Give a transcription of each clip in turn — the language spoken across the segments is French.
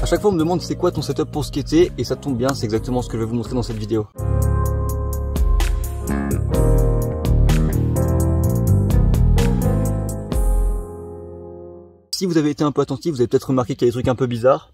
chaque fois on me demande c'est quoi ton setup pour skater, et ça tombe bien, c'est exactement ce que je vais vous montrer dans cette vidéo. Si vous avez été un peu attentif, vous avez peut-être remarqué qu'il y a des trucs un peu bizarres.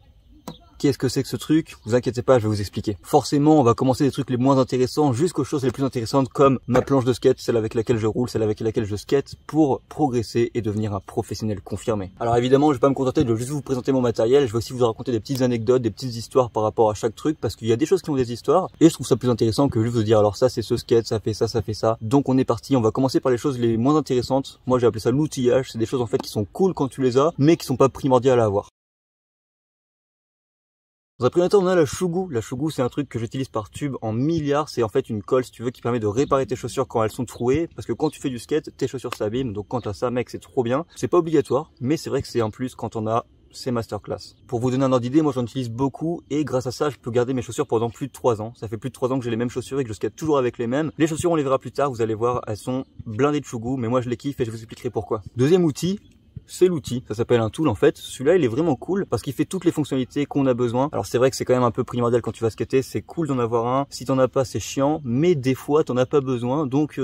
Qu'est-ce que c'est que ce truc? Vous inquiétez pas, je vais vous expliquer. Forcément, on va commencer des trucs les moins intéressants jusqu'aux choses les plus intéressantes comme ma planche de skate, celle avec laquelle je roule, celle avec laquelle je skate pour progresser et devenir un professionnel confirmé. Alors évidemment, je vais pas me contenter de juste vous présenter mon matériel, je vais aussi vous raconter des petites anecdotes, des petites histoires par rapport à chaque truc parce qu'il y a des choses qui ont des histoires et je trouve ça plus intéressant que juste vous dire alors ça c'est ce skate, ça fait ça, ça fait ça. Donc on est parti, on va commencer par les choses les moins intéressantes. Moi j'ai appelé ça l'outillage, c'est des choses en fait qui sont cool quand tu les as mais qui sont pas primordiales à avoir. Dans un premier temps, on a la Shugu. La Shugu, c'est un truc que j'utilise par tube en milliards. C'est en fait une colle, si tu veux, qui permet de réparer tes chaussures quand elles sont trouées. Parce que quand tu fais du skate, tes chaussures s'abîment. Donc quand t'as ça, mec, c'est trop bien. C'est pas obligatoire, mais c'est vrai que c'est un plus quand on a ces masterclass. Pour vous donner un ordre d'idée, moi j'en utilise beaucoup et grâce à ça, je peux garder mes chaussures pendant plus de 3 ans. Ça fait plus de 3 ans que j'ai les mêmes chaussures et que je skate toujours avec les mêmes. Les chaussures, on les verra plus tard. Vous allez voir, elles sont blindées de Shugu, mais moi je les kiffe et je vous expliquerai pourquoi. Deuxième outil. C'est l'outil, ça s'appelle un tool en fait. Celui-là il est vraiment cool parce qu'il fait toutes les fonctionnalités qu'on a besoin. Alors c'est vrai que c'est quand même un peu primordial quand tu vas skater, c'est cool d'en avoir un. Si t'en as pas c'est chiant, mais des fois t'en as pas besoin, donc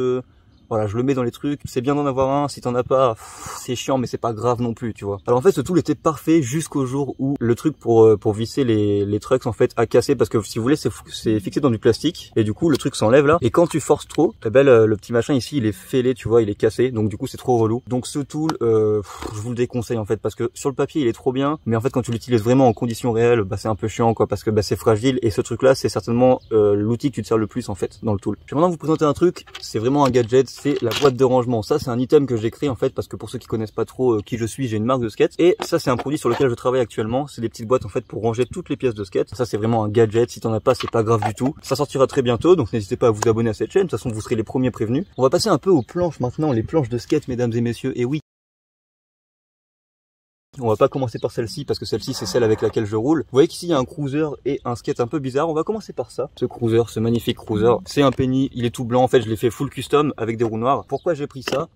voilà, je le mets dans les trucs, c'est bien d'en avoir un, si t'en as pas, c'est chiant mais c'est pas grave non plus, tu vois. Alors en fait ce tool était parfait jusqu'au jour où le truc pour visser les trucks en fait a cassé parce que si vous voulez c'est fixé dans du plastique et du coup le truc s'enlève là et quand tu forces trop, eh ben, le petit machin ici il est fêlé, tu vois, il est cassé donc du coup c'est trop relou. Donc ce tool, je vous le déconseille en fait parce que sur le papier il est trop bien mais en fait quand tu l'utilises vraiment en conditions réelles, bah c'est un peu chiant quoi parce que bah c'est fragile et ce truc là c'est certainement l'outil que tu te sers le plus en fait dans le tool. Je vais maintenant vous présenter un truc, c'est vraiment un gadget. C'est la boîte de rangement. Ça c'est un item que j'ai créé en fait parce que pour ceux qui connaissent pas trop qui je suis, j'ai une marque de skate et ça c'est un produit sur lequel je travaille actuellement. C'est des petites boîtes en fait pour ranger toutes les pièces de skate. Ça c'est vraiment un gadget, si t'en as pas c'est pas grave du tout. Ça sortira très bientôt donc n'hésitez pas à vous abonner à cette chaîne, de toute façon vous serez les premiers prévenus. On va passer un peu aux planches maintenant, les planches de skate mesdames et messieurs. Et oui, on va pas commencer par celle-ci parce que celle-ci c'est celle avec laquelle je roule. Vous voyez qu'ici il y a un cruiser et un skate un peu bizarre. On va commencer par ça. Ce cruiser, ce magnifique cruiser. C'est un penny, il est tout blanc. En fait je l'ai fait full custom avec des roues noires. Pourquoi j'ai pris ça?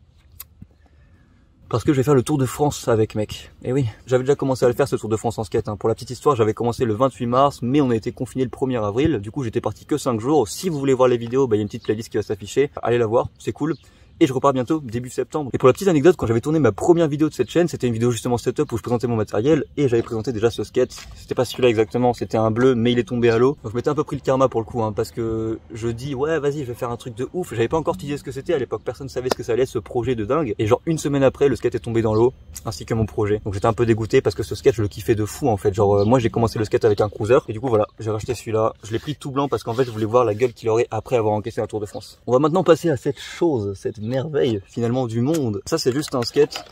Parce que je vais faire le Tour de France avec mec. Et oui, j'avais déjà commencé à le faire ce Tour de France en skate. Pour la petite histoire, j'avais commencé le 28 mars, mais on a été confiné le 1er avril. Du coup j'étais parti que 5 jours. Si vous voulez voir les vidéos, bah, il y a une petite playlist qui va s'afficher. Allez la voir, c'est cool. Et je repars bientôt, début septembre. Et pour la petite anecdote, quand j'avais tourné ma première vidéo de cette chaîne, c'était une vidéo justement setup où je présentais mon matériel et j'avais présenté déjà ce skate. C'était pas celui-là exactement, c'était un bleu, mais il est tombé à l'eau. Donc je m'étais un peu pris le karma pour le coup, parce que je dis ouais vas-y je vais faire un truc de ouf. J'avais pas encore teasé ce que c'était à l'époque, personne savait ce que ça allait être ce projet de dingue. Et genre une semaine après, le skate est tombé dans l'eau, ainsi que mon projet. Donc j'étais un peu dégoûté parce que ce skate je le kiffais de fou en fait. Genre moi j'ai commencé le skate avec un cruiser et du coup voilà, j'ai racheté celui-là. Je l'ai pris tout blanc parce qu'en fait je voulais voir la gueule qu'il aurait après avoir encaissé un Tour de France. On va maintenant passer à cette chose, cette merveille finalement du monde. Ça c'est juste un skate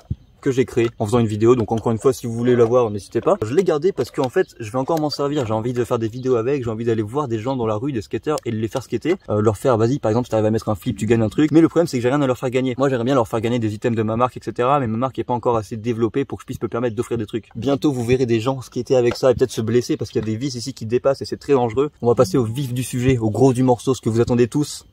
que j'ai créé en faisant une vidéo, donc encore une fois si vous voulez la voir n'hésitez pas. Je l'ai gardé parce qu'en fait je vais encore m'en servir, j'ai envie de faire des vidéos avec, j'ai envie d'aller voir des gens dans la rue, des skateurs et de les faire skater, leur faire vas-y par exemple si t'arrives à mettre un flip tu gagnes un truc, mais le problème c'est que j'ai rien à leur faire gagner. Moi j'aimerais bien leur faire gagner des items de ma marque etc, mais ma marque est pas encore assez développée pour que je puisse me permettre d'offrir des trucs. Bientôt vous verrez des gens skater avec ça et peut-être se blesser parce qu'il y a des vis ici qui dépassent et c'est très dangereux. On va passer au vif du sujet, au gros du morceau, ce que vous attendez tous.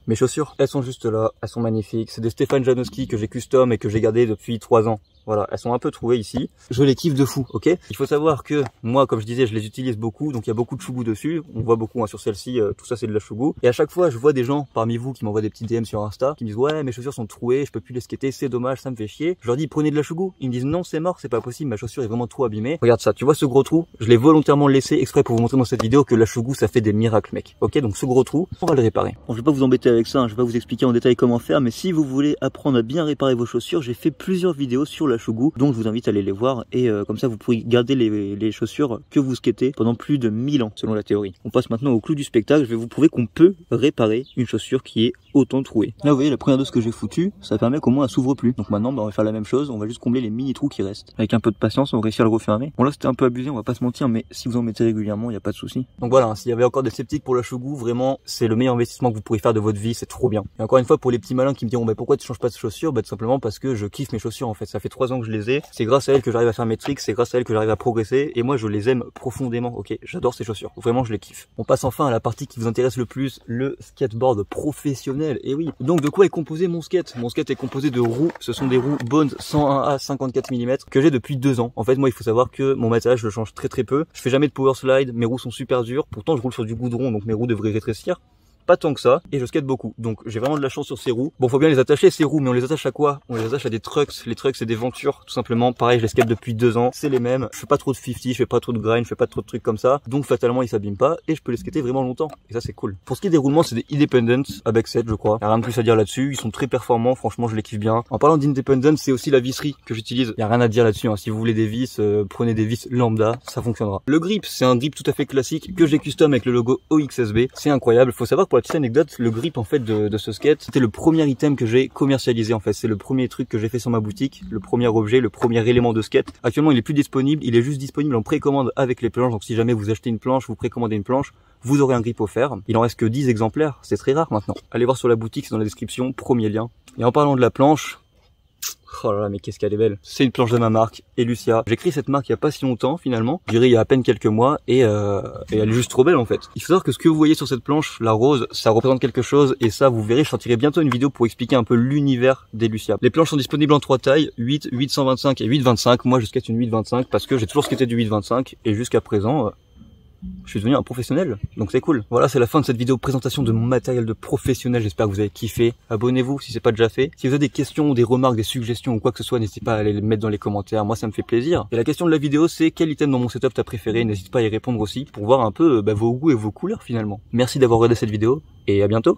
Mes chaussures, elles sont juste là, elles sont magnifiques. C'est des Stefan Janowski que j'ai custom et que j'ai gardé depuis 3 ans. Voilà, elles sont un peu trouvées ici. Je les kiffe de fou, ok? Il faut savoir que moi, comme je disais, je les utilise beaucoup, donc il y a beaucoup de Shugu dessus. On voit beaucoup sur celle-ci, tout ça c'est de la Shugu. Et à chaque fois, je vois des gens parmi vous qui m'envoient des petits DM sur Insta, qui me disent ouais, mes chaussures sont trouées, je peux plus les skater, c'est dommage, ça me fait chier. Je leur dis prenez de la Shugu. Ils me disent non, c'est mort, c'est pas possible, ma chaussure est vraiment trop abîmée. Regarde ça, tu vois ce gros trou? Je l'ai volontairement laissé exprès pour vous montrer dans cette vidéo que la Shugu ça fait des miracles, mec. Ok, donc ce gros trou, on va le réparer. Bon, je vais pas vous embêter avec ça, je vais pas vous expliquer en détail comment faire, mais si vous voulez apprendre à bien réparer vos chaussures, j'ai fait plusieurs vidéos sur la Shugu, donc je vous invite à aller les voir et comme ça vous pourrez garder les chaussures que vous skatez pendant plus de 1000 ans selon la théorie. On passe maintenant au clou du spectacle, je vais vous prouver qu'on peut réparer une chaussure qui est autant trouée. Là vous voyez la première dose que j'ai foutue, ça permet qu'au moins elle s'ouvre plus. Donc maintenant on va faire la même chose, on va juste combler les mini trous qui restent. Avec un peu de patience on va réussir à le refermer. Bon là c'était un peu abusé, on va pas se mentir, mais si vous en mettez régulièrement il n'y a pas de souci. Donc voilà, s'il y avait encore des sceptiques pour la Shugu, vraiment c'est le meilleur investissement que vous pourrez faire de votre vie, c'est trop bien. Et encore une fois pour les petits malins qui me diront bah pourquoi tu changes pas de chaussures, bah tout simplement parce que je kiffe mes chaussures en fait. Ça fait 3 ans que je les ai. C'est grâce à elles que j'arrive à faire mes tricks, c'est grâce à elles que j'arrive à progresser. Et moi, je les aime profondément. Ok, j'adore ces chaussures. Vraiment, je les kiffe. On passe enfin à la partie qui vous intéresse le plus, le skateboard professionnel. Et oui. Donc, de quoi est composé mon skate? Mon skate est composé de roues. Ce sont des roues Bones 101A 54 mm que j'ai depuis 2 ans. En fait, moi, il faut savoir que mon matériel, je le change très peu. Je fais jamais de power slide. Mes roues sont super dures. Pourtant, je roule sur du goudron, donc mes roues devraient rétrécir. Pas tant que ça, et je skate beaucoup, donc j'ai vraiment de la chance sur ces roues. Bon, faut bien les attacher ces roues, mais on les attache à quoi? On les attache à des trucks. Les trucks, c'est des ventures, tout simplement. Pareil, je les skate depuis 2 ans, c'est les mêmes. Je fais pas trop de 50, je fais pas trop de grind, je fais pas trop de trucs comme ça, donc fatalement ils s'abîment pas, et je peux les skater vraiment longtemps, et ça c'est cool. Pour ce qui est des roulements, c'est des Independent avec 7, je crois. Y a rien de plus à dire là-dessus, ils sont très performants, franchement je les kiffe bien. En parlant d'Independent, c'est aussi la visserie que j'utilise. Y a rien à dire là-dessus, hein. Si vous voulez des vis, prenez des vis lambda, ça fonctionnera. Le grip, c'est un grip tout à fait classique que j'ai custom avec le logo OXSB. C'est incroyable. Faut savoir, pour la petite anecdote, le grip en fait de ce skate, c'était le premier item que j'ai commercialisé en fait. C'est le premier truc que j'ai fait sur ma boutique, le premier objet, le premier élément de skate. Actuellement, il est plus disponible, il est juste disponible en précommande avec les planches. Donc si jamais vous achetez une planche, vous précommandez une planche, vous aurez un grip offert. Il en reste que 10 exemplaires, c'est très rare maintenant. Allez voir sur la boutique, c'est dans la description, premier lien. Et en parlant de la planche, oh là là, mais qu'est-ce qu'elle est belle. C'est une planche de ma marque, Elucia. J'ai créé cette marque il y a pas si longtemps finalement. Je dirais il y a à peine quelques mois et elle est juste trop belle en fait. Il faut savoir que ce que vous voyez sur cette planche, la rose, ça représente quelque chose et ça vous verrez, je sortirai bientôt une vidéo pour expliquer un peu l'univers d'Elucia. Les planches sont disponibles en 3 tailles, 8, 825 et 825. Moi je skate une 825 parce que j'ai toujours skaté du 825 et jusqu'à présent... je suis devenu un professionnel, donc c'est cool. Voilà, c'est la fin de cette vidéo présentation de mon matériel de professionnel. J'espère que vous avez kiffé. Abonnez-vous si c'est pas déjà fait. Si vous avez des questions, des remarques, des suggestions ou quoi que ce soit, n'hésitez pas à aller les mettre dans les commentaires. Moi, ça me fait plaisir. Et la question de la vidéo, c'est quel item dans mon setup t'as préféré? N'hésite pas à y répondre aussi pour voir un peu vos goûts et vos couleurs finalement. Merci d'avoir regardé cette vidéo et à bientôt.